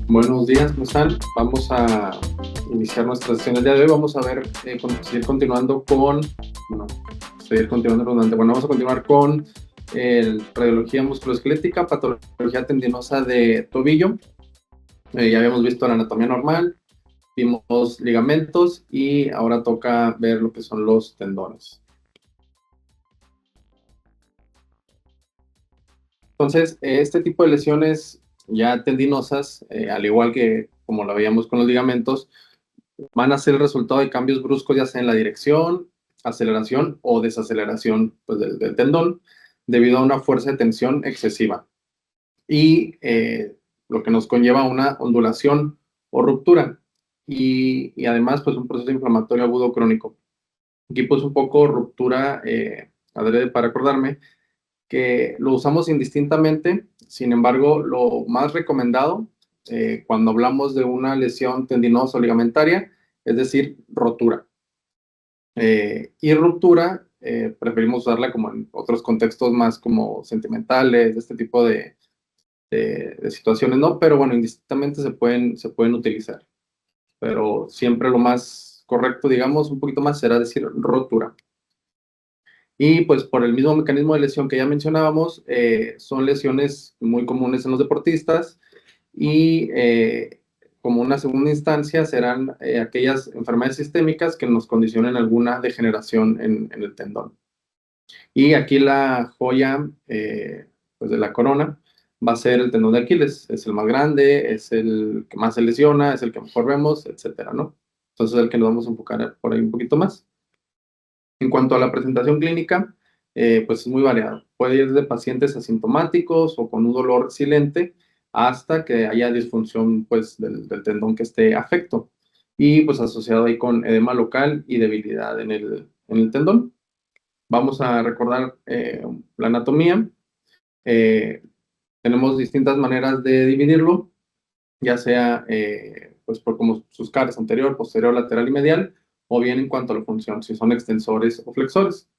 Buenos días, ¿cómo están? Vamos a iniciar nuestra sesión del día de hoy. Vamos a ver, seguir continuando con, bueno, seguir continuando redundante. Bueno, vamos a continuar con radiología musculoesquelética, patología tendinosa de tobillo. Ya habíamos visto la anatomía normal, vimos ligamentos y ahora toca ver lo que son los tendones. Entonces, este tipo de lesiones ya tendinosas, al igual que como lo veíamos con los ligamentos, van a ser el resultado de cambios bruscos, ya sea en la dirección, aceleración o desaceleración pues, del tendón, debido a una fuerza de tensión excesiva. Y lo que nos conlleva una ondulación o ruptura. Y además, pues un proceso inflamatorio agudo crónico. Aquí, pues un poco ruptura, adrede para acordarme, que lo usamos indistintamente. Sin embargo, lo más recomendado cuando hablamos de una lesión tendinosa o ligamentaria, es decir, rotura. Y ruptura, preferimos usarla como en otros contextos más como sentimentales, de este tipo de situaciones, ¿no? Pero bueno, indistintamente se pueden utilizar. Pero siempre lo más correcto, digamos, un poquito más, será decir rotura. Y pues por el mismo mecanismo de lesión que ya mencionábamos, son lesiones muy comunes en los deportistas y como una segunda instancia serán aquellas enfermedades sistémicas que nos condicionen alguna degeneración en el tendón. Y aquí la joya pues de la corona va a ser el tendón de Aquiles. Es el más grande, es el que más se lesiona, es el que mejor vemos, etcétera, ¿no? Entonces el que nos vamos a enfocar por ahí un poquito más. En cuanto a la presentación clínica, pues es muy variado. Puede ir de pacientes asintomáticos o con un dolor silente hasta que haya disfunción pues, del tendón que esté afecto y pues asociado ahí con edema local y debilidad en el tendón. Vamos a recordar la anatomía. Eh, Tenemos distintas maneras de dividirlo, ya sea pues por como sus caras anterior, posterior, lateral y medial, o bien en cuanto a la función, si son extensores o flexores.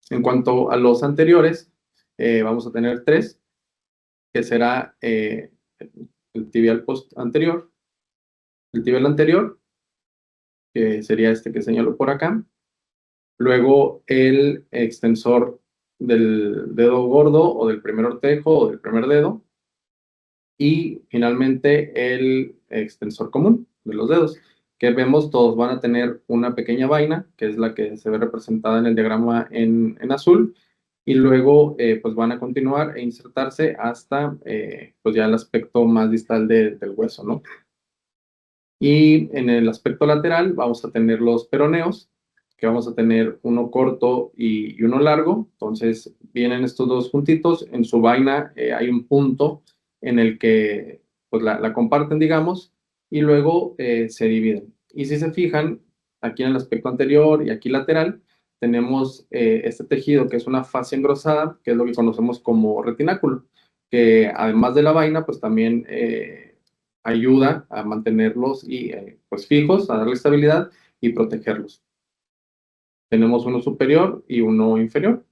En cuanto a los anteriores, vamos a tener tres, que será el tibial post anterior, el tibial anterior, que sería este que señalo por acá, luego el extensor del dedo gordo o del primer ortejo o del primer dedo, y finalmente el extensor común de los dedos, que vemos todos van a tener una pequeña vaina, que es la que se ve representada en el diagrama en azul, y luego pues van a continuar e insertarse hasta pues ya el aspecto más distal del hueso, ¿no? Y en el aspecto lateral vamos a tener los peroneos, que vamos a tener uno corto y uno largo. Entonces vienen estos dos juntitos, en su vaina hay un punto en el que pues la comparten, digamos, y luego se dividen. Y si se fijan, aquí en el aspecto anterior y aquí lateral, tenemos este tejido que es una fascia engrosada, que es lo que conocemos como retináculo, que además de la vaina, pues también ayuda a mantenerlos y, pues fijos, a darle estabilidad y protegerlos. Tenemos uno superior y uno inferior.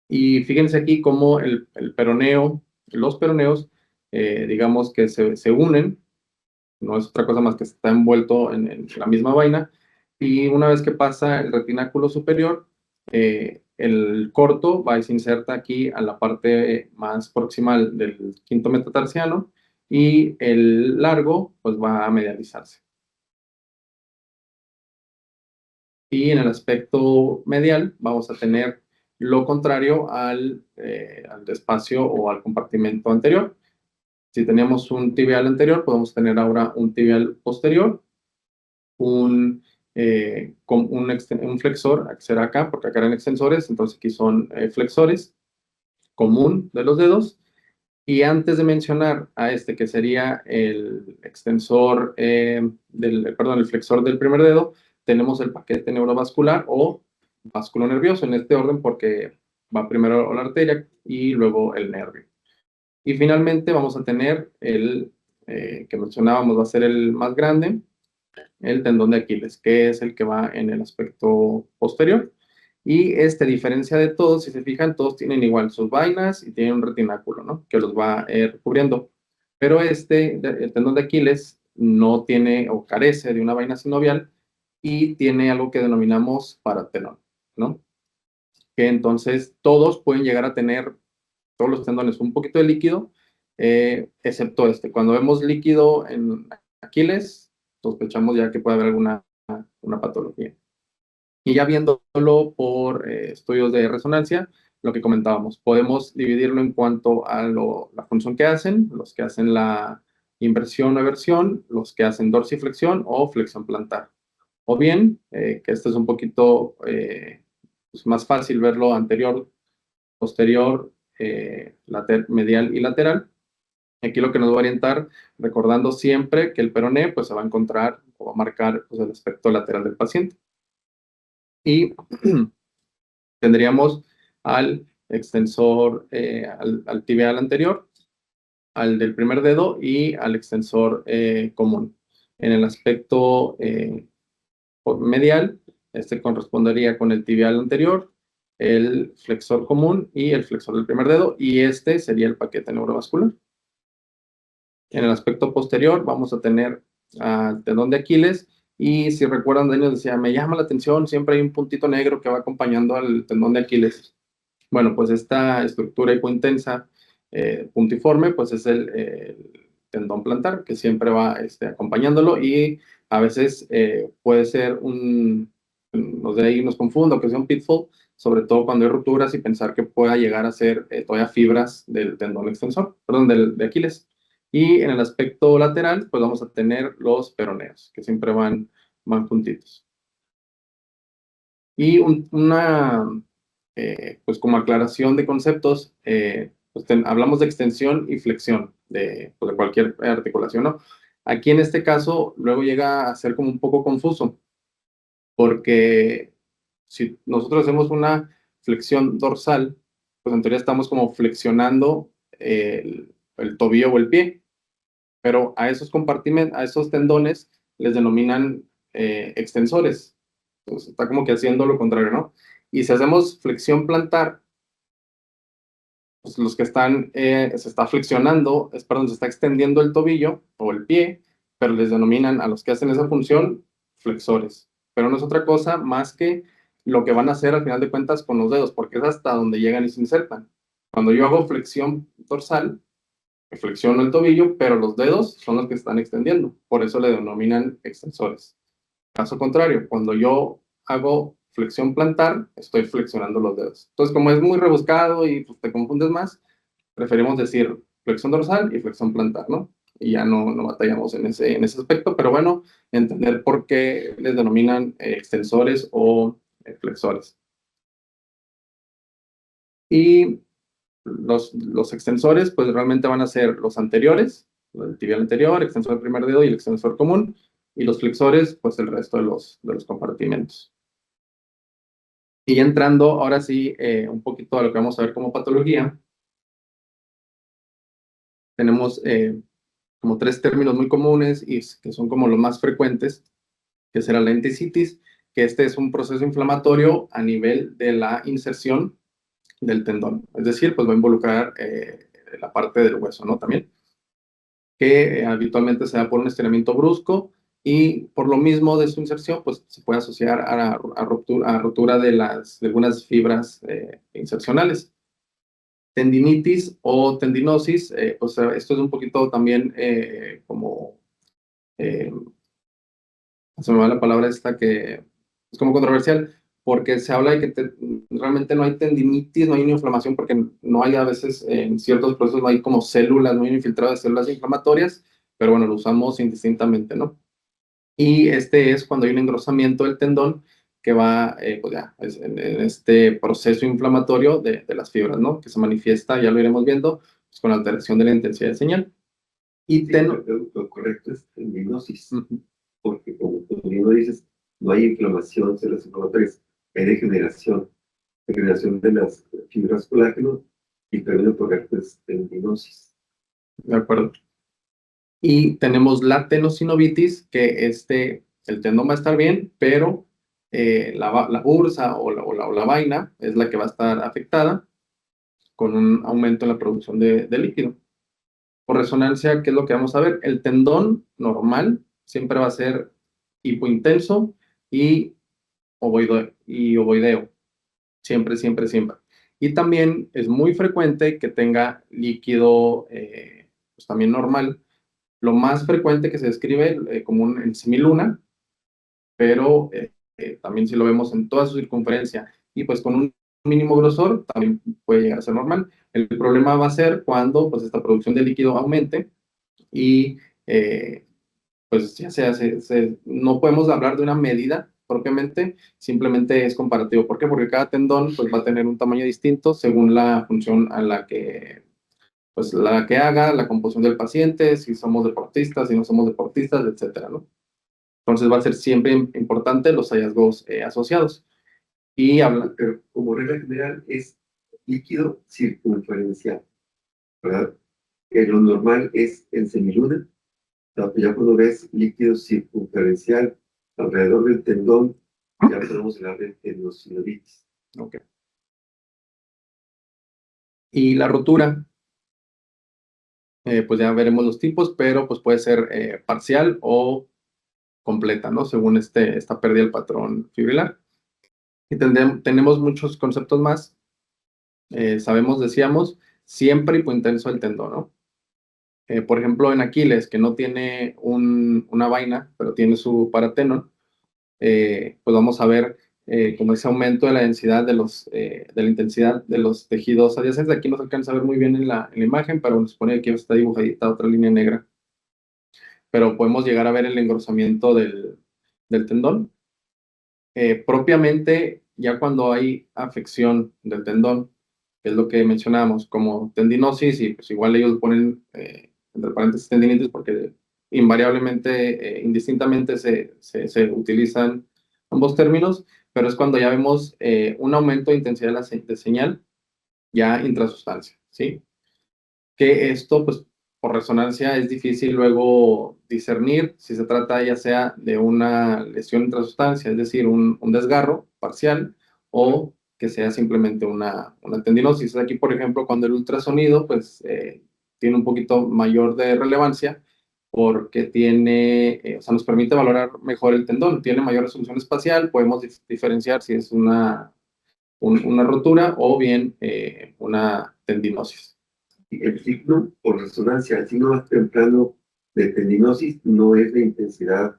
Y fíjense aquí cómo el peroneo, los peroneos, digamos que se unen, no es otra cosa más que está envuelto en la misma vaina, y una vez que pasa el retináculo superior, el corto va y se inserta aquí a la parte más proximal del quinto metatarsiano, y el largo pues va a medializarse. Y en el aspecto medial vamos a tener lo contrario al espacio o al compartimento anterior. Si teníamos un tibial anterior, podemos tener ahora un tibial posterior, un flexor, que será acá, porque acá eran extensores, entonces aquí son flexores, común de los dedos. Y antes de mencionar a este, que sería el extensor perdón, el flexor del primer dedo, tenemos el paquete neurovascular o básculo nervioso, en este orden porque va primero la arteria y luego el nervio. Y finalmente vamos a tener el que mencionábamos, va a ser el más grande, el tendón de Aquiles, que es el que va en el aspecto posterior. Y diferencia de todos, si se fijan, todos tienen igual sus vainas y tienen un retináculo, ¿no? Que los va cubriendo. Pero el tendón de Aquiles no tiene o carece de una vaina sinovial y tiene algo que denominamos paratenón, ¿no? Que entonces todos pueden llegar a tener, todos los tendones, un poquito de líquido, excepto este. Cuando vemos líquido en Aquiles, sospechamos ya que puede haber alguna una patología. Y ya viéndolo por estudios de resonancia, lo que comentábamos, podemos dividirlo en cuanto a la función que hacen, los que hacen la inversión o eversión, los que hacen dorsiflexión o flexión plantar. O bien, que esto es un poquito pues más fácil verlo anterior, posterior, medial y lateral. Aquí lo que nos va a orientar, recordando siempre que el peroné pues, se va a encontrar o va a marcar pues, el aspecto lateral del paciente. Y tendríamos al extensor, al tibial anterior, al del primer dedo y al extensor común. En el aspecto medial, este correspondería con el tibial anterior, el flexor común y el flexor del primer dedo, y este sería el paquete neurovascular. En el aspecto posterior vamos a tener al tendón de Aquiles, y si recuerdan, Daniel decía, me llama la atención, siempre hay un puntito negro que va acompañando al tendón de Aquiles. Bueno, pues esta estructura hipointensa puntiforme, pues es el tendón plantar, que siempre va acompañándolo, y a veces puede ser de ahí nos confundo, que sea un pitfall, sobre todo cuando hay rupturas y pensar que pueda llegar a ser todavía fibras del tendón extensor, perdón, de Aquiles. Y en el aspecto lateral, pues vamos a tener los peroneos, que siempre van juntitos. Y pues como aclaración de conceptos, pues hablamos de extensión y flexión pues de cualquier articulación, ¿no? Aquí en este caso, luego llega a ser como un poco confuso, porque si nosotros hacemos una flexión dorsal, pues en teoría estamos como flexionando el tobillo o el pie, pero a esos compartimentos, a esos tendones les denominan extensores. Entonces está como que haciendo lo contrario, ¿no? Y si hacemos flexión plantar, pues los que están, se está flexionando, perdón, se está extendiendo el tobillo o el pie, pero les denominan a los que hacen esa función flexores. Pero no es otra cosa más que lo que van a hacer al final de cuentas con los dedos, porque es hasta donde llegan y se insertan. Cuando yo hago flexión dorsal, flexiono el tobillo, pero los dedos son los que están extendiendo. Por eso le denominan extensores. Caso contrario, cuando yo hago flexión plantar, estoy flexionando los dedos. Entonces, como es muy rebuscado y pues, te confundes más, preferimos decir flexión dorsal y flexión plantar, ¿no? Y ya no batallamos en ese aspecto, pero bueno, entender por qué les denominan extensores o flexores. Y los extensores, pues realmente van a ser los anteriores, el tibial anterior, extensor del primer dedo y el extensor común, y los flexores, pues el resto de los compartimentos. Y entrando ahora sí un poquito a lo que vamos a ver como patología, tenemos como tres términos muy comunes y que son como los más frecuentes, que será la entesitis, que este es un proceso inflamatorio a nivel de la inserción del tendón. Es decir, pues va a involucrar la parte del hueso, ¿no? También, que habitualmente se da por un estiramiento brusco, y por lo mismo de su inserción, pues se puede asociar a rotura de algunas fibras insercionales. Tendinitis o tendinosis, pues esto es un poquito también como, se me va la palabra esta que es como controversial, porque se habla de que realmente no hay tendinitis, no hay una inflamación, porque no hay a veces en ciertos procesos, no hay como células, no hay un infiltrado de células inflamatorias, pero bueno, lo usamos indistintamente, ¿no? Y es cuando hay un engrosamiento del tendón que va, pues ya, en este proceso inflamatorio de las fibras, ¿no? Que se manifiesta, ya lo iremos viendo, pues, con alteración de la intensidad de señal. Y Sí, lo correcto es tendinosis, porque como tú mismo dices, no hay inflamación, células inflamatorias, hay degeneración de las fibras colágeno, y el término correcto es tendinosis. De acuerdo. Y tenemos la tenosinovitis, que el tendón va a estar bien, pero la bursa o la vaina es la que va a estar afectada con un aumento en la producción de líquido. Por resonancia, ¿qué es lo que vamos a ver? El tendón normal siempre va a ser hipointenso y ovoideo. Siempre, siempre, siempre. Y también es muy frecuente que tenga líquido pues también normal. Lo más frecuente que se describe como en semiluna, pero también si lo vemos en toda su circunferencia y pues con un mínimo grosor, también puede llegar a ser normal. El problema va a ser cuando pues esta producción de líquido aumente y pues ya sea, no podemos hablar de una medida propiamente, simplemente es comparativo. ¿Por qué? Porque cada tendón pues, va a tener un tamaño distinto según la función a pues, la que haga, la composición del paciente, si somos deportistas, si no somos deportistas, etcétera, ¿no? Entonces va a ser siempre importante los hallazgos asociados. Y Pero como regla general es líquido circunferencial, ¿verdad? Lo normal es en semiluna. Ya cuando ves líquido circunferencial alrededor del tendón, ya podemos hablar de tendinosideritis. Okay. Y la rotura, pues ya veremos los tipos, pero pues puede ser parcial o completa, ¿no? Según esta pérdida del patrón fibrilar. Y tenemos muchos conceptos más. Sabemos, decíamos, siempre hipointenso el tendón, ¿no? Por ejemplo, en Aquiles, que no tiene una vaina, pero tiene su paratenon, pues vamos a ver como ese aumento de la densidad de la intensidad de los tejidos adyacentes. Aquí no se alcanza a ver muy bien en la imagen, pero nos pone que aquí está dibujadita otra línea negra. Pero podemos llegar a ver el engrosamiento del tendón. Propiamente, ya cuando hay afección del tendón, que es lo que mencionábamos, como tendinosis, y pues igual ellos ponen entre paréntesis tendinitis porque invariablemente, indistintamente se utilizan ambos términos, pero es cuando ya vemos un aumento de intensidad de señal ya intrasustancia, ¿sí? Que esto, pues, por resonancia es difícil luego discernir si se trata ya sea de una lesión intrasustancia, es decir, un desgarro parcial, o que sea simplemente una tendinosis. Aquí, por ejemplo, cuando el ultrasonido, pues, tiene un poquito mayor de relevancia, porque o sea, nos permite valorar mejor el tendón, tiene mayor resolución espacial, podemos diferenciar si es una rotura o bien una tendinosis. El signo por resonancia, el signo más temprano de tendinosis no es la intensidad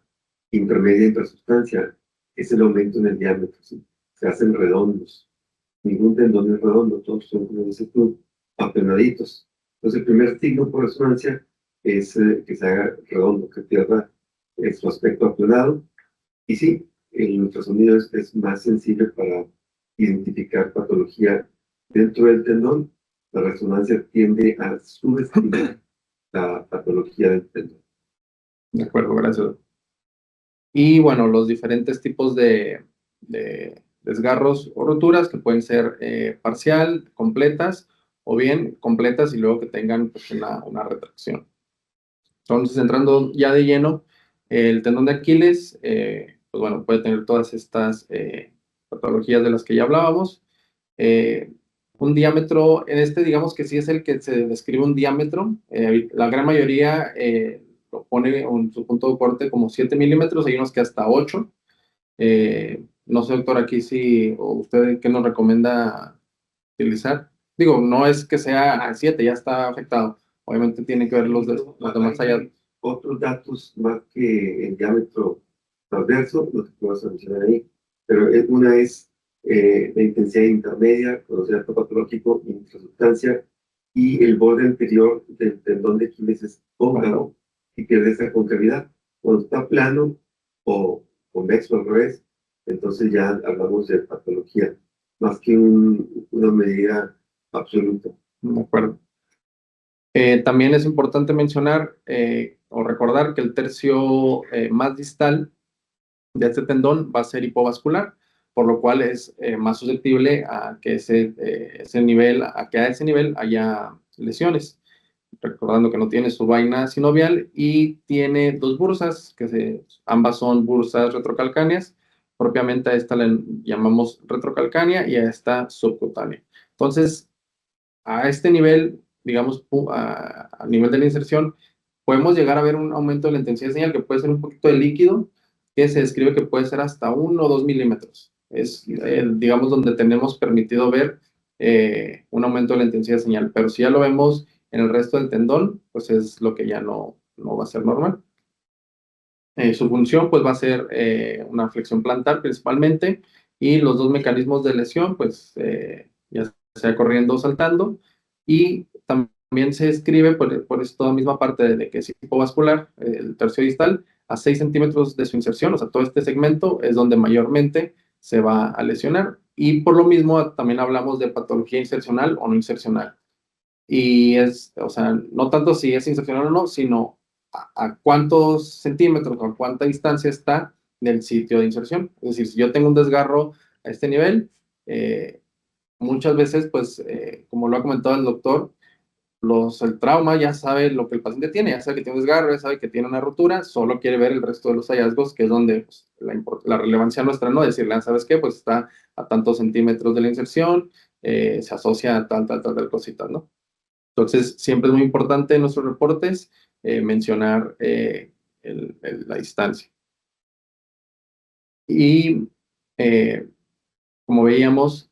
intermedia intrasustancia, es el aumento en el diámetro, ¿sí? Se hacen redondos. Ningún tendón es redondo, todos son, como dices tú, aplanaditos. Entonces, el primer signo por resonancia es que se haga redondo, que pierda su aspecto aplanado. Y sí, el ultrasonido es más sensible para identificar patología dentro del tendón. La resonancia tiende a subestimar la patología del tendón. De acuerdo, gracias. Y bueno, los diferentes tipos de desgarros o roturas que pueden ser parcial, completas, o bien completas y luego que tengan pues, una retracción. Entonces, entrando ya de lleno, el tendón de Aquiles, pues bueno, puede tener todas estas patologías de las que ya hablábamos. Un diámetro, digamos que sí es el que se describe un diámetro. La gran mayoría lo pone en su punto de corte como 7 milímetros, hay unos que hasta 8. No sé, doctor, aquí sí, o usted qué nos recomienda utilizar. Digo, no es que sea a 7, ya está afectado. Obviamente tiene que ver los demás allá. Otros datos más que el diámetro transverso, lo que puedo mencionar ahí, pero una es la intensidad intermedia, conocida como patológico, intrasustancia, y el borde anterior del tendón de Aquiles es cóncavo y pierde esa concavidad. Cuando está plano o convexo al revés, entonces ya hablamos de patología, más que una medida absoluta. De acuerdo. También es importante mencionar o recordar que el tercio más distal de este tendón va a ser hipovascular, por lo cual es más susceptible a que ese nivel haya lesiones. Recordando que no tiene su vaina sinovial y tiene dos bursas, ambas son bursas retrocalcáneas, propiamente a esta le llamamos retrocalcánea y a esta subcutánea. Entonces, a este nivel, digamos, a nivel de la inserción, podemos llegar a ver un aumento de la intensidad de señal que puede ser un poquito de líquido, que se describe que puede ser hasta 1 o 2 milímetros. Es, digamos, donde tenemos permitido ver un aumento de la intensidad de señal. Pero si ya lo vemos en el resto del tendón, pues es lo que ya no va a ser normal. Su función pues va a ser una flexión plantar principalmente, y los dos mecanismos de lesión pues ya sea corriendo o saltando, y también se escribe por esta misma parte de que es hipovascular, el tercio distal, a 6 centímetros de su inserción, o sea, todo este segmento es donde mayormente se va a lesionar, y por lo mismo también hablamos de patología insercional o no insercional. Y es, o sea, no tanto si es insercional o no, sino a cuántos centímetros o a cuánta distancia está del sitio de inserción. Es decir, si yo tengo un desgarro a este nivel, muchas veces, pues, como lo ha comentado el doctor, el trauma ya sabe lo que el paciente tiene, ya sabe que tiene un desgarro, ya sabe que tiene una rotura, solo quiere ver el resto de los hallazgos, que es donde pues, la relevancia nuestra, ¿no? Decirle, ¿sabes qué? Pues está a tantos centímetros de la inserción, se asocia a tal cosita, ¿no? Entonces, siempre es muy importante en nuestros reportes mencionar la distancia. Y como veíamos,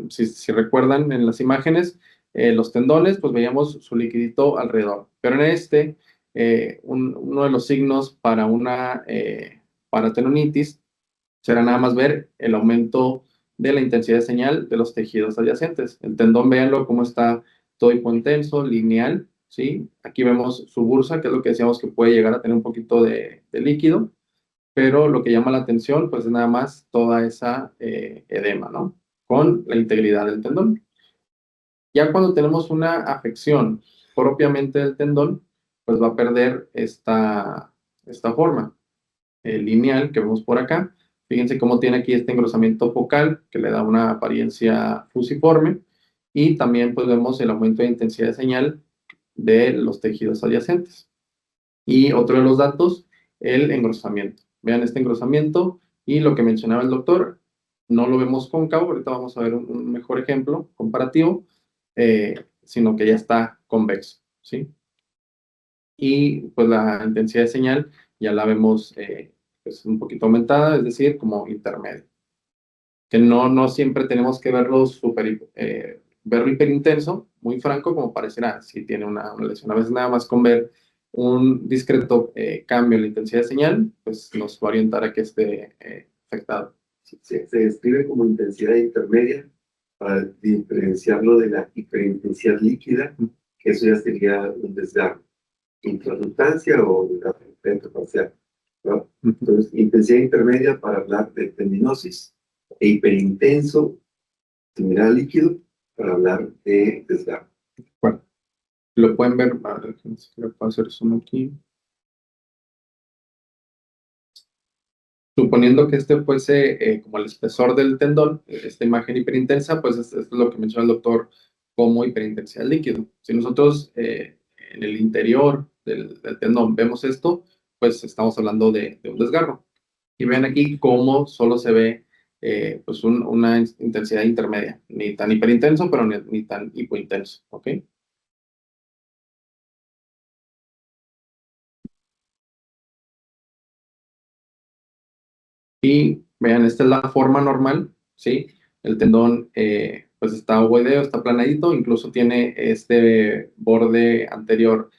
si recuerdan en las imágenes, los tendones, pues veíamos su liquidito alrededor. Pero en uno de los signos para una paratendonitis será nada más ver el aumento de la intensidad de señal de los tejidos adyacentes. El tendón, véanlo cómo está todo hipointenso, lineal, ¿sí? Aquí vemos su bursa, que es lo que decíamos que puede llegar a tener un poquito de líquido, pero lo que llama la atención, pues es nada más toda esa edema, ¿no? Con la integridad del tendón. Ya cuando tenemos una afección propiamente del tendón, pues va a perder esta forma lineal que vemos por acá. Fíjense cómo tiene aquí este engrosamiento focal que le da una apariencia fusiforme, y también pues vemos el aumento de intensidad de señal de los tejidos adyacentes. Y otro de los datos, el engrosamiento. Vean este engrosamiento y lo que mencionaba el doctor, no lo vemos cóncavo, ahorita vamos a ver un mejor ejemplo comparativo, sino que ya está convexo, ¿sí? Y pues la intensidad de señal ya la vemos pues un poquito aumentada, es decir, como intermedio. Que no siempre tenemos que verlo verlo hiperintenso, muy franco, como parecerá si tiene una lesión. A veces nada más con ver un discreto cambio en la intensidad de señal, pues nos va a orientar a que esté afectado. Se describe como intensidad intermedia para diferenciarlo de la hiperintensidad líquida, que eso ya sería un desgarro, intrasustancia o desgarro parcial, ¿no? Entonces, intensidad intermedia para hablar de tendinosis, e hiperintenso, similar al líquido, para hablar de desgarro. Bueno, lo pueden ver, a ver, lo puedo hacer zoom aquí. Suponiendo que este fuese como el espesor del tendón, esta imagen hiperintensa, pues esto es lo que menciona el doctor como hiperintensidad líquido. Si nosotros en el interior del tendón vemos esto, pues estamos hablando de un desgarro. Y vean aquí cómo solo se ve pues una intensidad intermedia, ni tan hiperintenso, pero ni tan hipointenso, ¿ok? Y vean, esta es la forma normal, ¿sí? El tendón pues está ovoideo, está planadito, incluso tiene este borde anterior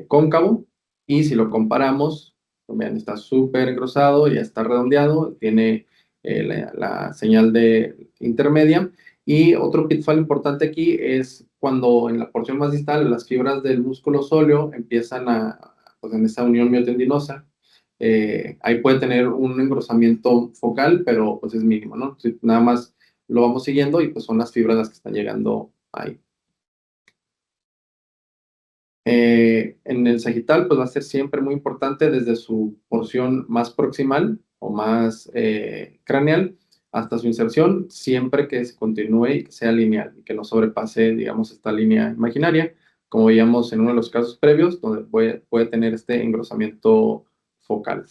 cóncavo, y si lo comparamos, vean, está súper engrosado, ya está redondeado, tiene la señal de intermedia. Y otro pitfall importante aquí es cuando en la porción más distal las fibras del músculo sóleo empiezan pues en esa unión miotendinosa, ahí puede tener un engrosamiento focal, pero pues es mínimo, ¿no? Nada más lo vamos siguiendo y pues son las fibras las que están llegando ahí. En el sagital pues va a ser siempre muy importante desde su porción más proximal o más craneal hasta su inserción, siempre que se continúe y que sea lineal y que no sobrepase, digamos, esta línea imaginaria, como veíamos en uno de los casos previos, donde puede tener este engrosamiento focal,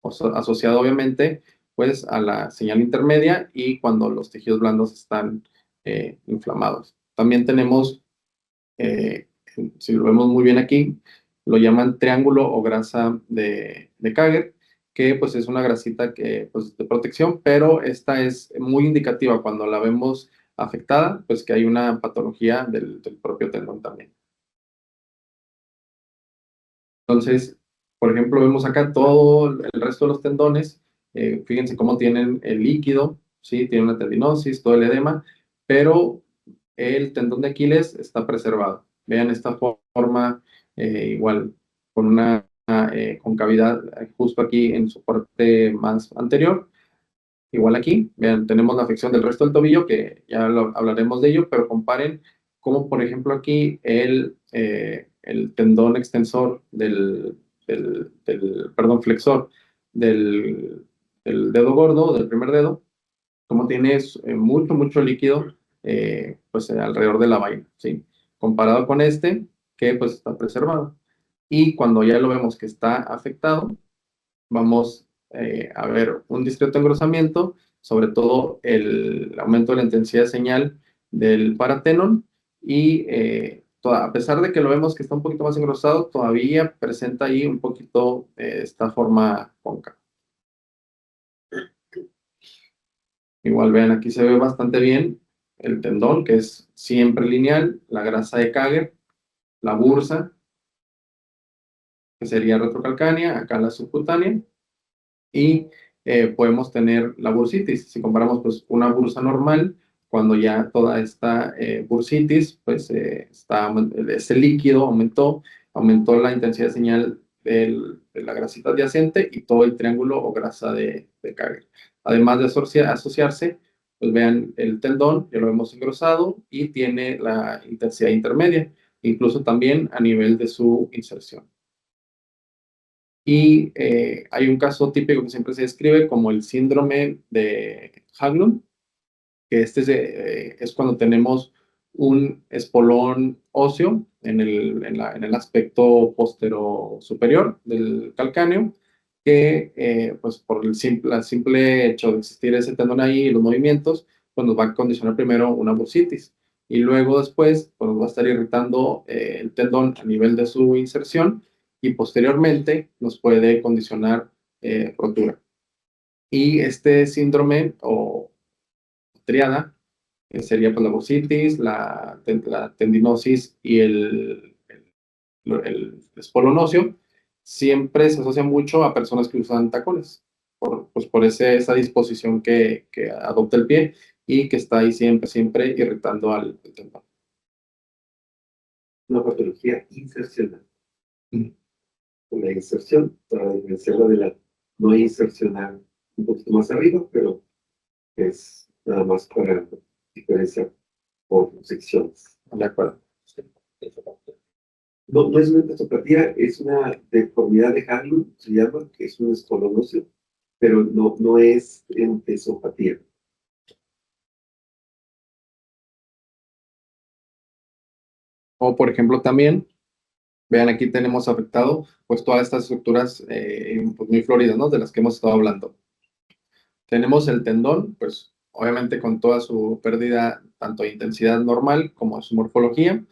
asociado obviamente pues a la señal intermedia y cuando los tejidos blandos están inflamados. También tenemos, si lo vemos muy bien aquí, lo llaman triángulo o grasa de Kager, que pues es una grasita que, pues, de protección, pero esta es muy indicativa cuando la vemos afectada, pues que hay una patología del propio tendón también. Entonces, por ejemplo, vemos acá todo el resto de los tendones, fíjense cómo tienen el líquido, ¿sí? Tiene una tendinosis, todo el edema, pero el tendón de Aquiles está preservado. Vean esta forma, igual, con una concavidad justo aquí en su parte más anterior. Igual aquí, vean, tenemos la afección del resto del tobillo, que ya hablaremos de ello, pero comparen cómo, por ejemplo, aquí el tendón extensor perdón, flexor del, del dedo gordo, del primer dedo, como tiene mucho, mucho líquido, pues alrededor de la vaina, ¿sí? Comparado con este, que pues está preservado. Y cuando ya lo vemos que está afectado, vamos a ver un discreto engrosamiento, sobre todo el aumento de la intensidad de señal del paratenon y a pesar de que lo vemos que está un poquito más engrosado, todavía presenta ahí un poquito esta forma cóncava. Igual vean, aquí se ve bastante bien el tendón, que es siempre lineal, la grasa de Kager, la bursa, que sería retrocalcánea, acá la subcutánea, y podemos tener la bursitis. Si comparamos pues una bursa normal, cuando ya toda esta bursitis, pues ese líquido aumentó la intensidad de señal de la grasita adyacente y todo el triángulo o grasa de Kager. Además de asociarse, pues vean el tendón, ya lo hemos engrosado y tiene la intensidad intermedia, incluso también a nivel de su inserción. Y hay un caso típico que siempre se describe como el síndrome de Haglund, que es cuando tenemos un espolón óseo en el aspecto postero superior del calcáneo, que pues por el simple hecho de existir ese tendón ahí y los movimientos, pues nos va a condicionar primero una bursitis. Y luego después pues nos va a estar irritando el tendón a nivel de su inserción y posteriormente nos puede condicionar rotura. Y este síndrome o triada sería pues la bursitis, la tendinosis y el espolón óseo, siempre se asocia mucho a personas que usan tacones, pues por esa disposición que adopta el pie y que está ahí siempre, siempre irritando al tendón. Una patología insercional. Mm. La inserción, para diferenciarla de la no insercional un poquito más arriba, pero es nada más para diferenciar por secciones. De acuerdo. No, no es una entesopatía, es una deformidad de Haglund, se llama, que es un espolón óseo, pero no es entesopatía. O por ejemplo también, vean aquí tenemos afectado pues todas estas estructuras pues, muy floridas, ¿no? De las que hemos estado hablando. Tenemos el tendón, pues obviamente con toda su pérdida, tanto de intensidad normal como su morfología,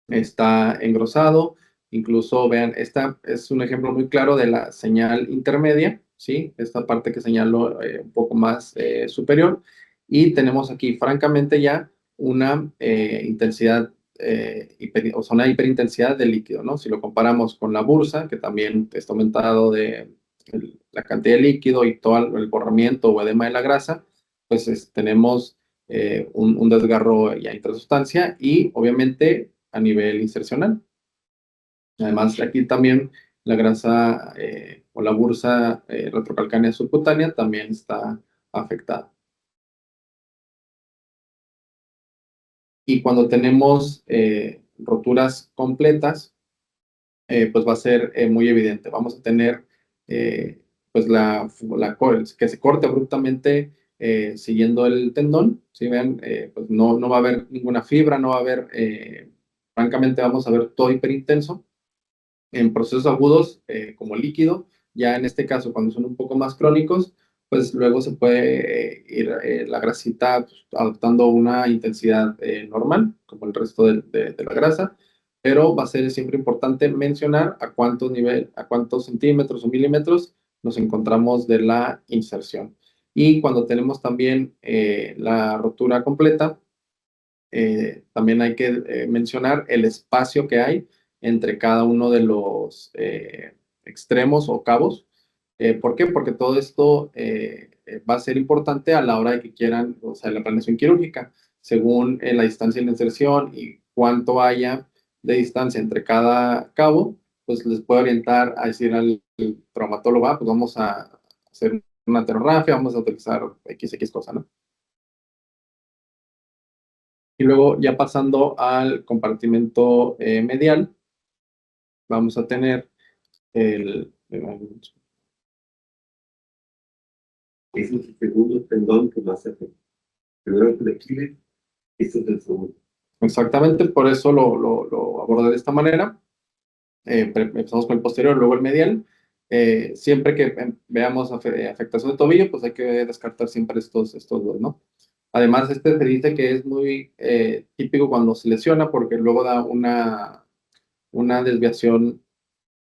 está engrosado. Incluso, vean, esta es un ejemplo muy claro de la señal intermedia, ¿sí? Esta parte que señalo un poco más superior. Y tenemos aquí, francamente, ya una intensidad o zona de hiperintensidad del líquido, ¿no? Si lo comparamos con la bursa, que también está aumentado la cantidad de líquido y todo el borramiento o edema de la grasa, pues tenemos un desgarro ya intrasustancia y obviamente a nivel insercional. Además, aquí también la grasa o la bursa retrocalcánea subcutánea también está afectada. Y cuando tenemos roturas completas, pues va a ser muy evidente. Vamos a tener pues que se corte abruptamente siguiendo el tendón. Si ven, pues no va a haber ninguna fibra, no va a haber, francamente vamos a ver todo hiperintenso. En procesos agudos como líquido, ya en este caso cuando son un poco más crónicos, pues luego se puede ir la grasita pues, adoptando una intensidad normal, como el resto de la grasa, pero va a ser siempre importante mencionar a cuántos centímetros o milímetros nos encontramos de la inserción. Y cuando tenemos también la rotura completa, también hay que mencionar el espacio que hay entre cada uno de los extremos o cabos. ¿Por qué? Porque todo esto va a ser importante a la hora de que quieran, o sea, la planeación quirúrgica, según la distancia de la inserción y cuánto haya de distancia entre cada cabo, pues les puede orientar a decir al traumatólogo, pues vamos a hacer una terorrafia, vamos a utilizar XX cosa, ¿no? Y luego ya pasando al compartimento medial, vamos a tener Es el segundo tendón que más se afecta. Primero el flexible, este es el segundo. exactamente, por eso lo abordé de esta manera. Empezamos con el posterior, luego el medial. Siempre que veamos afectación de tobillo, pues hay que descartar siempre estos dos, ¿no? Además, este se dice que es muy típico cuando se lesiona porque luego da una desviación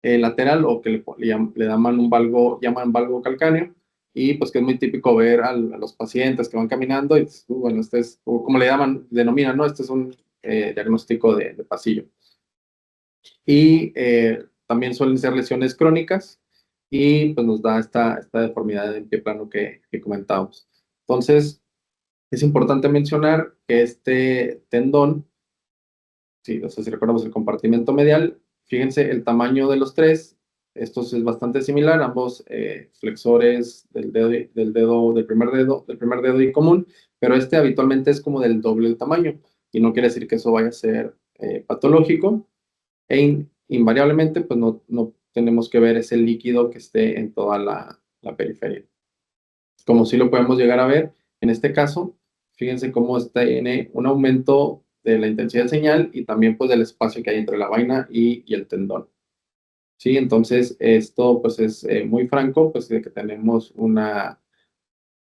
lateral o que le llaman llaman valgo calcáneo y pues que es muy típico ver a los pacientes que van caminando y bueno, este es, o como le denominan, ¿no? Este es un diagnóstico de pasillo. Y también suelen ser lesiones crónicas y pues nos da esta deformidad en pie plano que comentábamos. Entonces, es importante mencionar que este tendón, sí, o sea, si recordamos el compartimento medial, fíjense el tamaño de los tres, esto es bastante similar, ambos flexores del primer dedo y común, pero este habitualmente es como del doble del tamaño, y no quiere decir que eso vaya a ser patológico, e invariablemente pues no tenemos que ver ese líquido que esté en toda la periferia. Como sí lo podemos llegar a ver, en este caso, fíjense cómo tiene un aumento de la intensidad de señal y también pues del espacio que hay entre la vaina y el tendón. Sí, entonces esto pues es muy franco, pues de que tenemos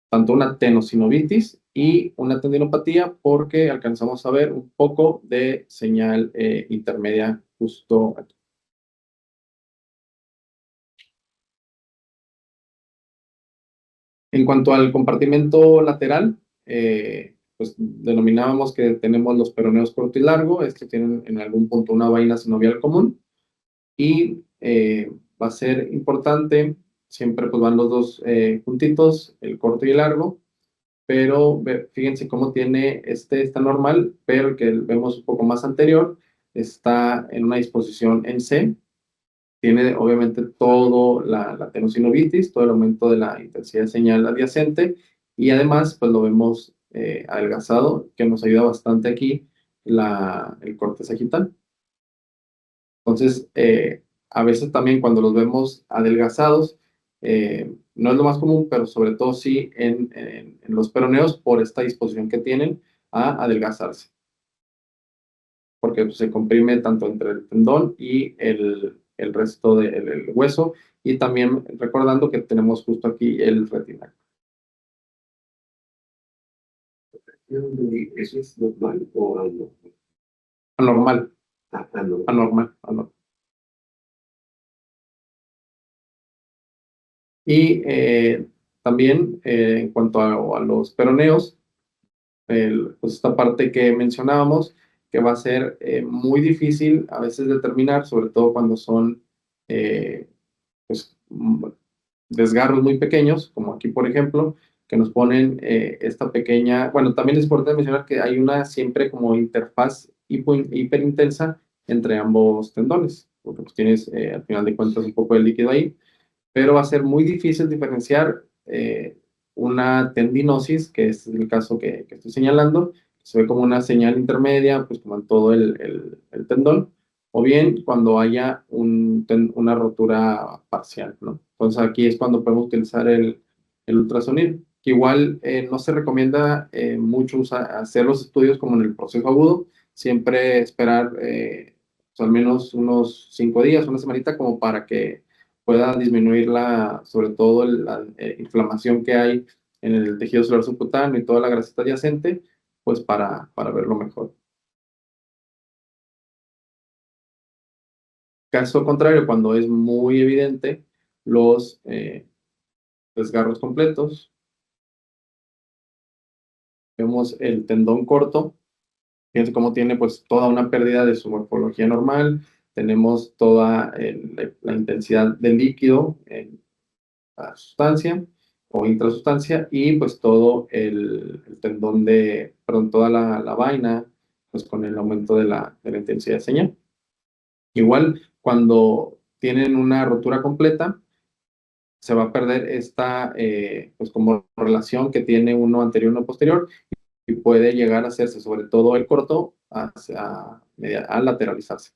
tanto una tenosinovitis y una tendinopatía porque alcanzamos a ver un poco de señal intermedia justo aquí. En cuanto al compartimento lateral, pues denominábamos que tenemos los peroneos corto y largo, estos tienen en algún punto una vaina sinovial común y va a ser importante, siempre pues van los dos juntitos, el corto y el largo, pero fíjense cómo tiene está normal, pero el que vemos un poco más anterior está en una disposición en C, tiene obviamente todo la tenosinovitis, todo el aumento de la intensidad de señal adyacente y además pues lo vemos adelgazado, que nos ayuda bastante aquí el corte sagital. Entonces, a veces también cuando los vemos adelgazados, no es lo más común, pero sobre todo sí en los peroneos por esta disposición que tienen a adelgazarse, porque pues, se comprime tanto entre el tendón y el resto del hueso, y también recordando que tenemos justo aquí el retinal. ¿Eso es normal o anormal? Anormal, Anormal. anormal. Y también en cuanto a los peroneos, pues esta parte que mencionábamos, que va a ser muy difícil a veces determinar, sobre todo cuando son pues, desgarros muy pequeños, como aquí por ejemplo, que nos ponen esta pequeña, bueno, también es importante mencionar que hay una siempre como interfaz hiperintensa entre ambos tendones, porque pues tienes al final de cuentas un poco de líquido ahí, pero va a ser muy difícil diferenciar una tendinosis, que es el caso que estoy señalando, se ve como una señal intermedia, pues como en todo el tendón, o bien cuando haya una rotura parcial, ¿no? Entonces aquí es cuando podemos utilizar el ultrasonido, que igual no se recomienda mucho hacer los estudios como en el proceso agudo, siempre esperar pues, al menos unos 5 días, una semanita, como para que pueda disminuir sobre todo la inflamación que hay en el tejido celular subcutáneo y toda la grasita adyacente, pues para verlo mejor. Caso contrario, cuando es muy evidente los desgarros completos, vemos el tendón corto. Fíjense cómo tiene pues toda una pérdida de su morfología normal, tenemos toda la intensidad del líquido en la sustancia o intrasustancia y pues todo el tendón perdón, toda la vaina, pues con el aumento de la intensidad de señal. Igual, cuando tienen una rotura completa, se va a perder esta pues como relación que tiene uno anterior y uno posterior y puede llegar a hacerse, sobre todo el corto, a lateralizarse.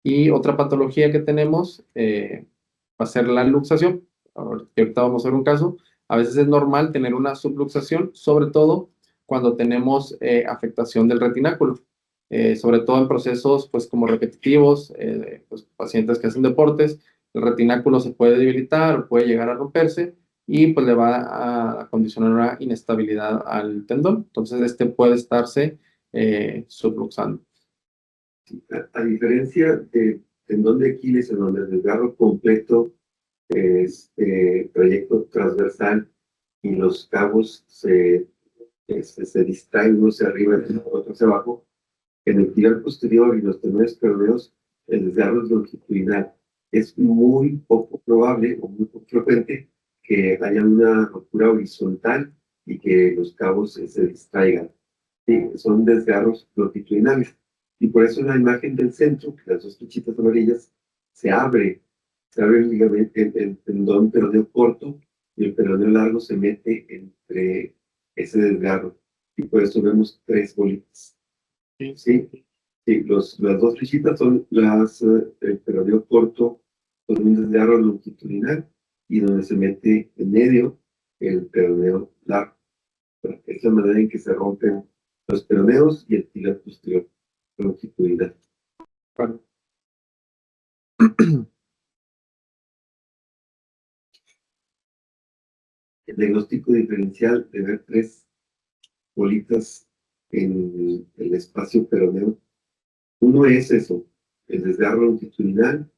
Y otra patología que tenemos va a ser la luxación. Ahorita vamos a ver un caso. A veces es normal tener una subluxación, sobre todo cuando tenemos afectación del retináculo. Sobre todo en procesos pues como repetitivos, pues, pacientes que hacen deportes, el retináculo se puede debilitar o puede llegar a romperse y pues le va a condicionar una inestabilidad al tendón. Entonces este puede estarse subluxando. A diferencia del tendón de Aquiles, en donde el desgarro completo es trayecto transversal y los cabos se distraen uno hacia arriba y otro hacia abajo, en el tibial posterior y los tendones peroneos, el desgarro es longitudinal. Es muy poco probable o muy poco frecuente que haya una rotura horizontal y que los cabos se distraigan. Sí, son desgarros longitudinales. Y por eso en la imagen del centro, las dos flechitas amarillas, se abre el ligamento, el tendón peroneo corto y el peroneo largo se mete entre ese desgarro. Y por eso vemos tres bolitas. Sí, sí, las dos flechitas son el peroneo corto con un desgarro longitudinal y donde se mete en medio el peroneo largo. Es la manera en que se rompen los peroneos y el tibial posterior longitudinal. Bueno. El diagnóstico diferencial de ver tres bolitas en el espacio peroneo. Uno es eso, el desgarro longitudinal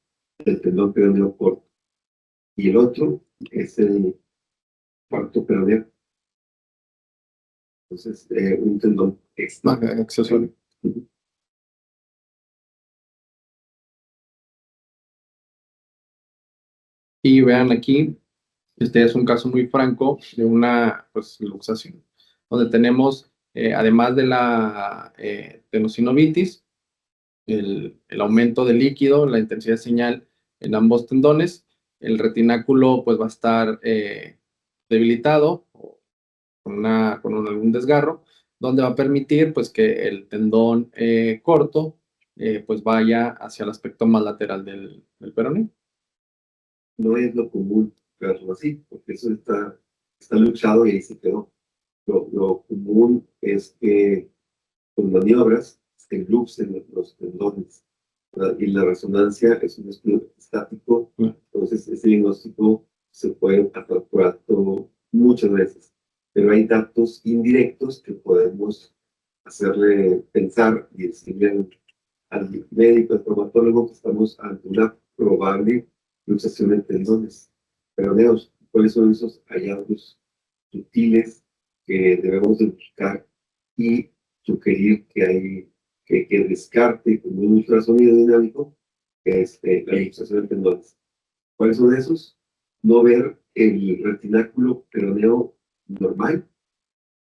del tendón peroneo corto. Y el otro es el cuarto peroneo. Entonces, un tendón extra. Accesorio. Y vean aquí, este es un caso muy franco de una pues, luxación, donde tenemos, además de la tendinocinovitis, el aumento de líquido, la intensidad de señal en ambos tendones, el retináculo pues va a estar debilitado con algún desgarro, donde va a permitir pues que el tendón corto pues vaya hacia el aspecto más lateral del peroneo. No es lo común verlo así, porque eso está luchado y ahí se quedó. Lo común es que con maniobras se luxen los tendones, ¿verdad? Y la resonancia es un estudio estático, entonces ese diagnóstico se puede hacer por alto muchas veces, pero hay datos indirectos que podemos hacerle pensar y decirle al médico, al traumatólogo, que estamos ante una probable luxación de tendones peroneos. ¿Cuáles son esos hallazgos sutiles que debemos de buscar y sugerir que descarte con un ultrasonido dinámico la luxación de tendones? ¿Cuáles son esos? No ver el retináculo peroneo normal,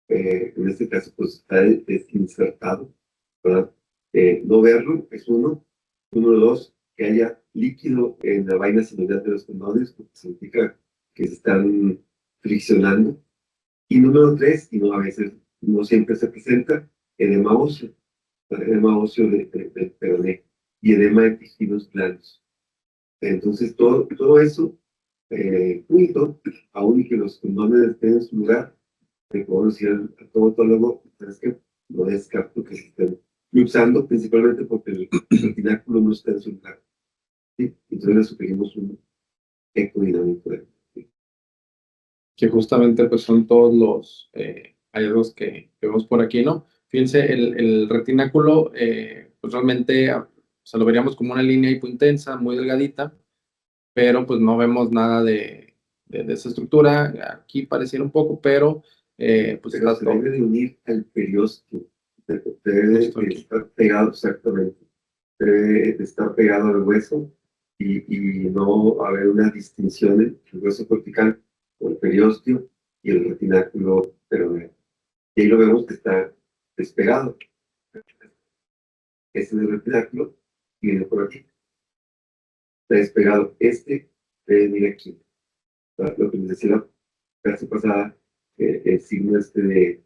en este caso pues está desinsertado, ¿verdad? No verlo es uno. Número dos, que haya líquido en la vaina sinovial de los tendones, porque significa que se están friccionando. Y número tres, y no a veces, no siempre se presenta, edema óseo, edema óseo del peroné y edema de tejidos blandos. Entonces, todo eso, junto, aún y que los tendones estén en su lugar, le puedo decir al traumatólogo, es que no descarto que se estén luxando, principalmente porque el retináculo no está en su lugar. ¿Sí? Entonces le sugerimos ecodinámico. Que justamente pues son todos los hallazgos que vemos por aquí, ¿no? Fíjense, el retináculo, pues realmente se lo veríamos como una línea hipointensa, muy delgadita, pero pues no vemos nada de esa estructura. Aquí pareciera un poco, pero pues Pero está se todo. debe de unir al periósteo, debe Justo de aquí. estar pegado exactamente, debe de estar pegado al hueso y no haber una distinción entre el hueso cortical o el periósteo y el retináculo peroneo. Y ahí lo vemos que está despegado. Este es el retináculo y viene por aquí. Está despegado. Este debe venir aquí. Lo que les decía la clase pasada, el signo de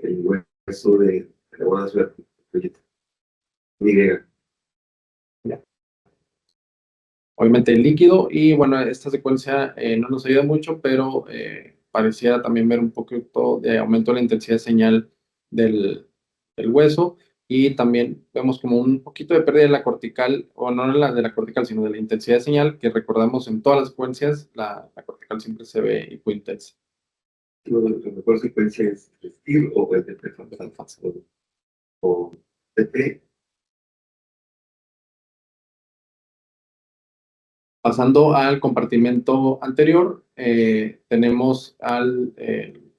el hueso de la buena suerte. Y. Ya. Obviamente el líquido y bueno, esta secuencia no nos ayuda mucho, pero pareciera también ver un poquito de aumento de la intensidad de señal del hueso y también vemos como un poquito de pérdida de la cortical, o no de la cortical, sino de la intensidad de señal, que recordamos en todas las secuencias, la cortical siempre se ve hipointensa. La mejor secuencia es STIR o LDP o TP. Pasando al compartimento anterior, tenemos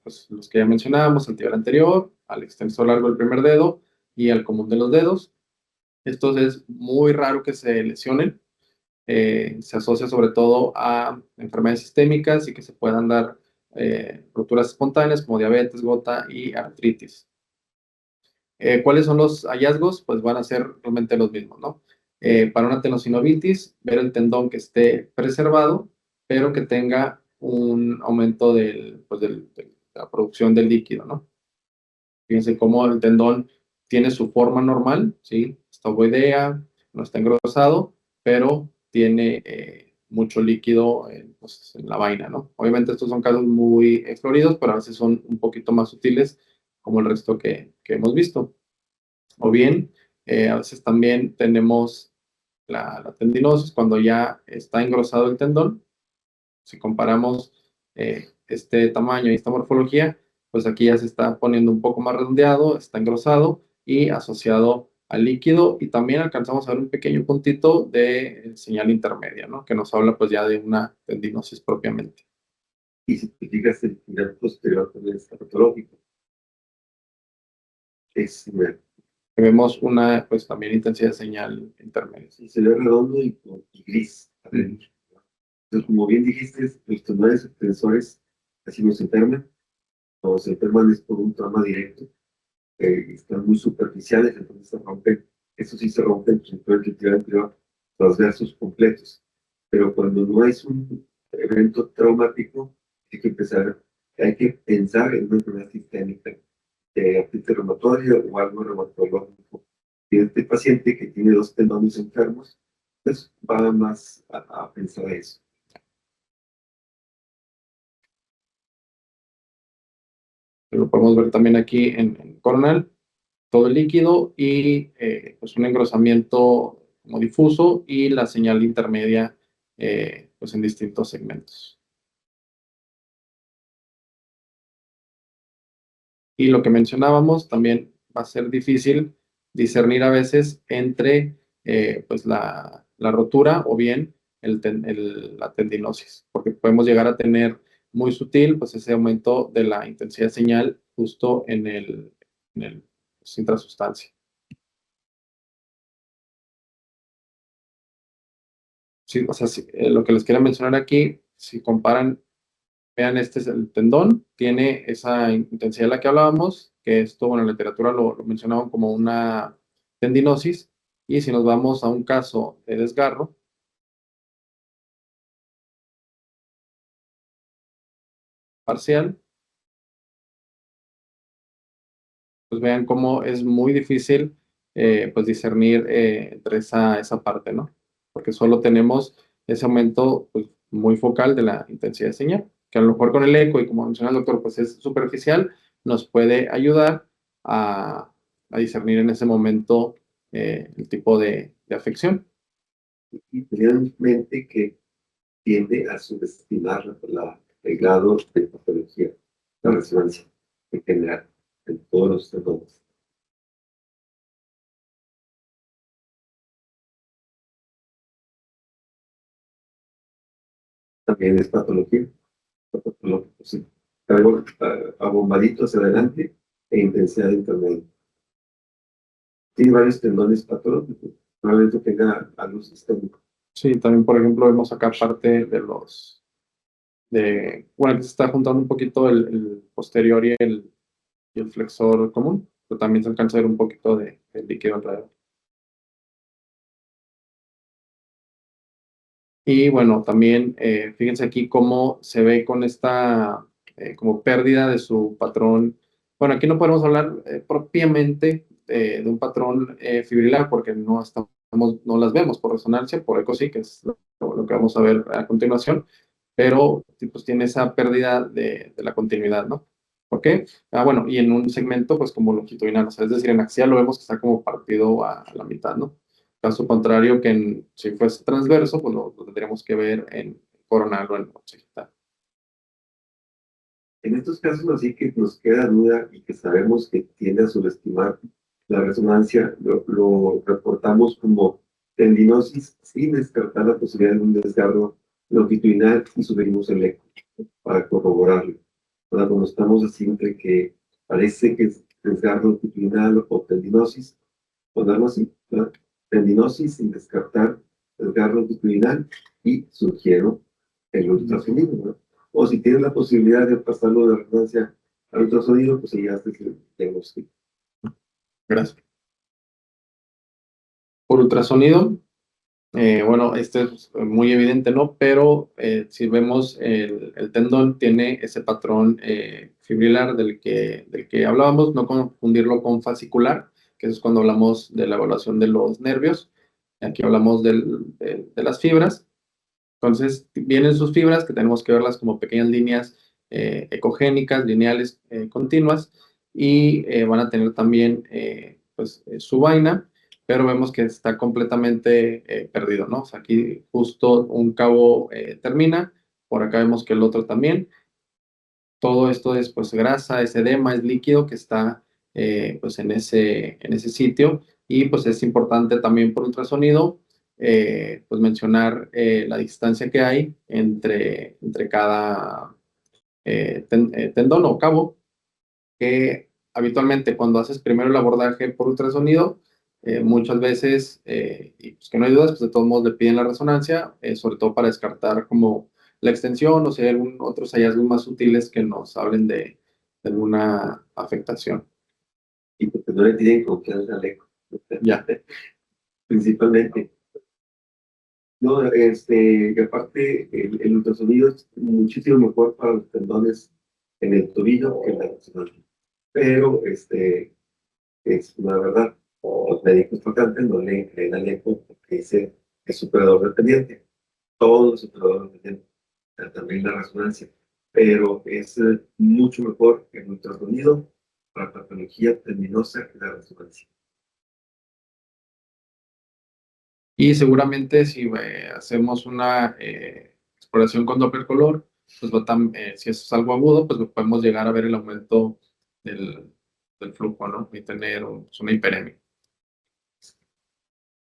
pues, los que ya mencionábamos, al tibial anterior, al extensor largo del primer dedo y al común de los dedos. Estos es muy raro que se lesionen. Se asocia sobre todo a enfermedades sistémicas y que se puedan dar rupturas espontáneas como diabetes, gota y artritis. ¿Cuáles son los hallazgos? Pues van a ser realmente los mismos, ¿no? Para una tenosinovitis, ver el tendón que esté preservado, pero que tenga un aumento pues de la producción del líquido, ¿no? Fíjense cómo el tendón tiene su forma normal, ¿sí? Está ovoidea, no está engrosado, pero tiene mucho líquido pues, en la vaina, ¿no? Obviamente estos son casos muy floridos, pero a veces son un poquito más sutiles, como el resto que hemos visto. O bien, a veces también tenemos la tendinosis cuando ya está engrosado el tendón. Si comparamos este tamaño y esta morfología, pues aquí ya se está poniendo un poco más redondeado, está engrosado y asociado al líquido, y también alcanzamos a ver un pequeño puntito de señal intermedia, ¿no? Que nos habla pues ya de una tendinosis propiamente. Y si te fijas, el final posterior también está patológico. Es, Vemos una pues también intensidad de señal intermedia. se ve redondo y gris adentro. Entonces, como bien dijiste, los tendones extensores así no se enferman. Cuando se enferman es por un trauma directo. Están muy superficiales, entonces se rompen. Eso sí se rompen entre el tibial anterior, transversos completos. Pero cuando no es un evento traumático, hay que empezar, hay que pensar en una enfermedad sistémica, artritis reumatoide o algo reumatológico. Y este paciente que tiene dos tendones enfermos, pues va más a pensar eso. Lo podemos ver también aquí en coronal, todo el líquido y pues un engrosamiento como difuso y la señal intermedia pues en distintos segmentos. Y lo que mencionábamos, también va a ser difícil discernir a veces entre pues la rotura o bien la tendinosis, porque podemos llegar a tener muy sutil pues ese aumento de la intensidad de señal justo en el pues, intrasustancia. Sí, o sea, lo que les quiero mencionar aquí, si comparan, vean, este es el tendón, tiene esa intensidad de la que hablábamos, que esto, bueno, en la literatura lo mencionaban como una tendinosis, y si nos vamos a un caso de desgarro parcial, pues vean cómo es muy difícil pues discernir entre esa parte, ¿no? Porque solo tenemos ese aumento pues, muy focal de la intensidad de señal, que a lo mejor con el eco y como menciona el doctor, pues es superficial, nos puede ayudar a discernir en ese momento el tipo de afección. Y tener en mente que tiende a subestimar el grado de patología, la resonancia en general, en todos los tendones. También es patología, patológico, sí. Algo abombadito hacia adelante e intensidad intermedia. Tiene varios tendones patológicos, probablemente tenga algo sistémico. Sí, también, por ejemplo, vemos acá parte de bueno, se está juntando un poquito el posterior y el flexor común, pero también se alcanza a ver un poquito de líquido alrededor. Y bueno, también fíjense aquí cómo se ve con esta como pérdida de su patrón. Bueno, aquí no podemos hablar propiamente de un patrón fibrilar porque no las vemos por resonancia, por eco sí, que es lo que vamos a ver a continuación, pero pues tiene esa pérdida de la continuidad, ¿no? ¿Por qué? Bueno, y en un segmento pues como longitudinal, o sea, es decir, en axial lo vemos que está como partido a la mitad, ¿no? Caso contrario, si fuese transverso, pues lo tendríamos que ver en coronal o en occipital. En estos casos, así que nos queda duda y que sabemos que tiende a subestimar la resonancia, lo reportamos como tendinosis sin descartar la posibilidad de un desgarro longitudinal y sugerimos el eco para corroborarlo. Cuando estamos así entre que parece que es desgarro longitudinal o tendinosis, ponerlo así, ¿verdad? Tendinosis sin descartar desgarro longitudinal y sugiero el ultrasonido, ¿no? O si tienes la posibilidad de pasarlo de resonancia al ultrasonido, pues ya haces el diagnóstico. Gracias. Por ultrasonido, bueno, este es muy evidente, ¿no? Pero si vemos el tendón tiene ese patrón fibrilar del que hablábamos, no confundirlo con fascicular, que es cuando hablamos de la evaluación de los nervios. Aquí hablamos de las fibras. Entonces, vienen sus fibras que tenemos que verlas como pequeñas líneas ecogénicas, lineales, continuas, y van a tener también pues, su vaina, pero vemos que está completamente perdido, ¿no? O sea, aquí justo un cabo termina, por acá vemos que el otro también. Todo esto es pues grasa, es edema, es líquido que está pues en ese sitio, y pues es importante también por ultrasonido pues mencionar la distancia que hay entre cada tendón o cabo, que habitualmente cuando haces primero el abordaje por ultrasonido, muchas veces, y pues que no hay dudas, pues de todos modos le piden la resonancia, sobre todo para descartar como la extensión o si hay otros hallazgos más sutiles que nos hablen de alguna afectación. Y porque no le tienen confianza al eco, Ya. principalmente. No, y aparte, el ultrasonido es muchísimo mejor para los tendones en el tobillo que en la resonancia. Pero, es una verdad. Los médicos tratantes no le creen al eco porque dice que es superador dependiente. Todo es superador dependiente. También la resonancia. Pero es mucho mejor que el ultrasonido para patología tendinosa que la resonancia. Y seguramente si hacemos una exploración con Doppler color, pues si eso es algo agudo, pues podemos llegar a ver el aumento del, del flujo, ¿no? Y tener pues, una hiperemia.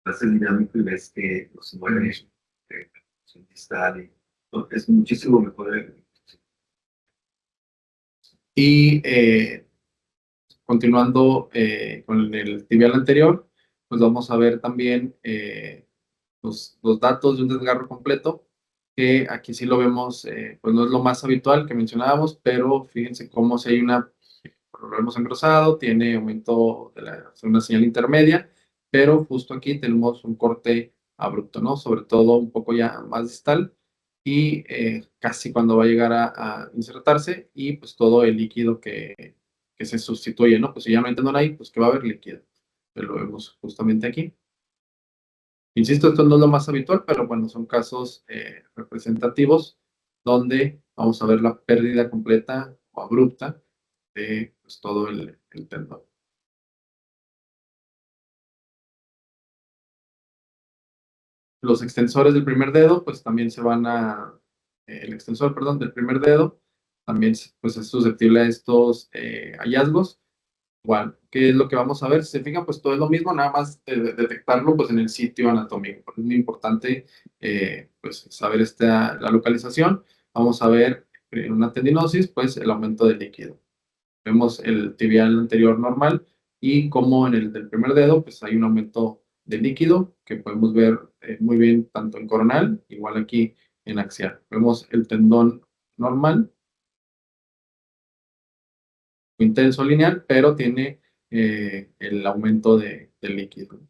Hace dinámico y ves que no se mueve su distal y no, es muchísimo mejor. Y continuando con el tibial anterior, pues vamos a ver también los datos de un desgarro completo, que aquí sí lo vemos, pues no es lo más habitual que mencionábamos, pero fíjense cómo si hay lo hemos engrosado, tiene aumento una señal intermedia, pero justo aquí tenemos un corte abrupto, ¿no? Sobre todo un poco ya más distal y casi cuando va a llegar a insertarse y pues todo el líquido que se sustituye, ¿no? Pues si ya no hay tendón ahí, pues que va a haber líquido. Lo vemos justamente aquí. Insisto, esto no es lo más habitual, pero bueno, son casos representativos donde vamos a ver la pérdida completa o abrupta de pues, todo el tendón. Los extensores del primer dedo, pues también el extensor, perdón, del primer dedo, también pues, es susceptible a estos hallazgos. Igual, ¿qué es lo que vamos a ver? Si se fijan, pues todo es lo mismo, nada más detectarlo pues en el sitio anatómico. Es muy importante pues saber la localización. Vamos a ver en una tendinosis, pues el aumento del líquido. Vemos el tibial anterior normal y como en el del primer dedo, pues hay un aumento de líquido que podemos ver muy bien tanto en coronal, igual aquí en axial. Vemos el tendón normal, intenso lineal, pero tiene el aumento del líquido.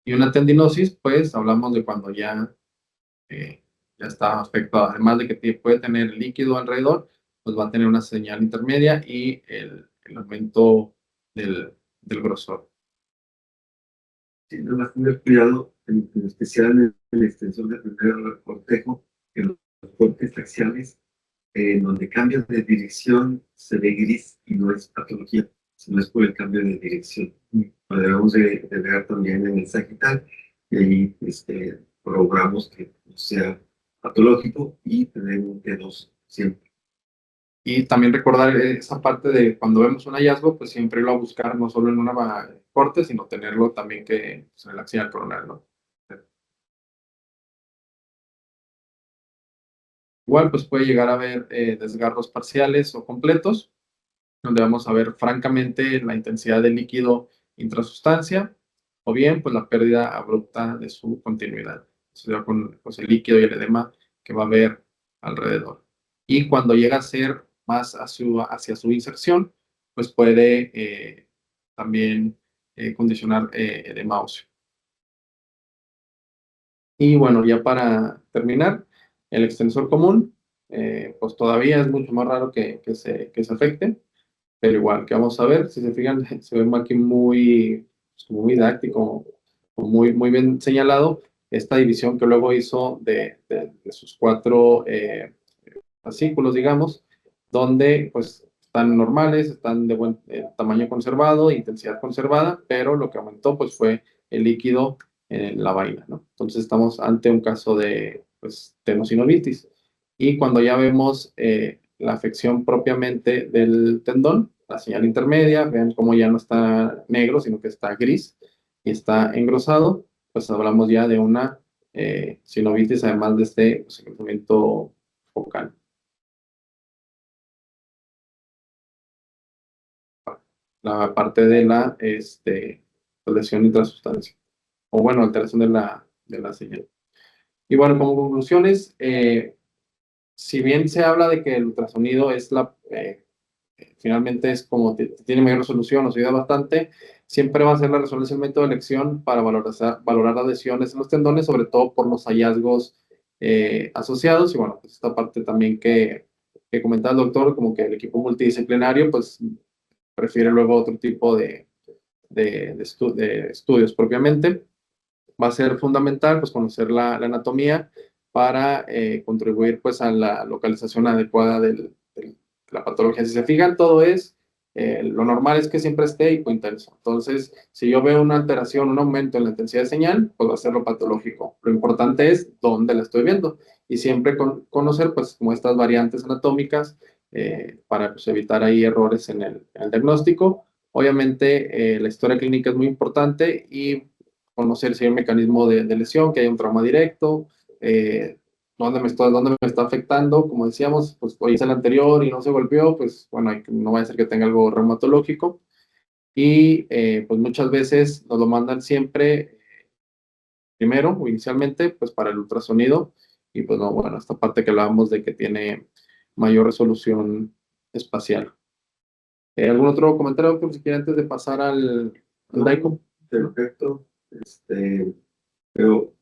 Y una tendinosis, pues hablamos de cuando eh, ya está afectado, además de que puede tener líquido alrededor, pues va a tener una señal intermedia y el aumento del grosor. Sí, nada más tener cuidado, en especial en el extensor del primer cortejo, en los cortes axiales, en donde cambia de dirección, se ve gris y no es patología, sino es por el cambio de dirección. Lo debemos de ver también en el sagital, y ahí corroboramos que no sea patológico y tener un T2 siempre. Y también recordar esa parte de cuando vemos un hallazgo, pues siempre irlo a buscar no solo en una corte, sino tenerlo también que pues, en el axial coronal, ¿no? Igual, pues puede llegar a haber desgarros parciales o completos, donde vamos a ver francamente la intensidad del líquido intrasustancia, o bien pues la pérdida abrupta de su continuidad. Eso ya con pues, el líquido y el edema que va a haber alrededor. Y cuando llega a ser más hacia su inserción, pues puede también condicionar edema óseo. Y bueno, ya para terminar, el extensor común, pues todavía es mucho más raro que se afecte, pero igual, que vamos a ver, si se fijan, se ve aquí muy didáctico, muy bien señalado, esta división que luego hizo de sus cuatro fascículos, digamos, donde pues están normales, están de buen tamaño conservado, intensidad conservada, pero lo que aumentó pues fue el líquido en la vaina, ¿no? Entonces estamos ante un caso de pues, tenosinovitis. Y cuando ya vemos la afección propiamente del tendón, la señal intermedia, vean cómo ya no está negro, sino que está gris y está engrosado, pues hablamos ya de una sinovitis, además de este secretamiento focal. La parte de la lesión intrasustancia, o bueno, alteración de la señal. Y bueno, como conclusiones, si bien se habla de que el ultrasonido finalmente es como tiene mayor resolución, nos ayuda bastante, siempre va a ser la resolución el método de elección para valorar adhesiones en los tendones, sobre todo por los hallazgos asociados. Y bueno, pues esta parte también que comentaba el doctor, como que el equipo multidisciplinario, pues prefiere luego otro tipo de estudios propiamente. Va a ser fundamental pues, conocer la anatomía para contribuir pues, a la localización adecuada de la patología. Si se fijan, todo lo normal es que siempre esté hipointenso. Entonces, si yo veo una alteración, un aumento en la intensidad de señal, pues va a ser lo patológico. Lo importante es dónde la estoy viendo y siempre conocer pues como estas variantes anatómicas para pues, evitar ahí errores en el diagnóstico. Obviamente, la historia clínica es muy importante y conocer si hay un mecanismo de lesión, que hay un trauma directo, dónde me está afectando, como decíamos, pues hoy es el anterior y no se golpeó, pues bueno, no vaya a ser que tenga algo reumatológico. Y pues muchas veces nos lo mandan siempre primero o inicialmente, pues para el ultrasonido. Y pues no, bueno, esta parte que hablábamos de que tiene mayor resolución espacial. ¿Algún otro comentario, doctor, si quiere antes de pasar al DICOM? Perfecto. Pero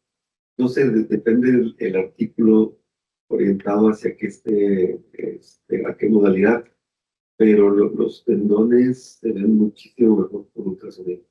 no sé, depende el artículo orientado hacia que a qué modalidad, pero los tendones se ven muchísimo mejor con ultrasonido.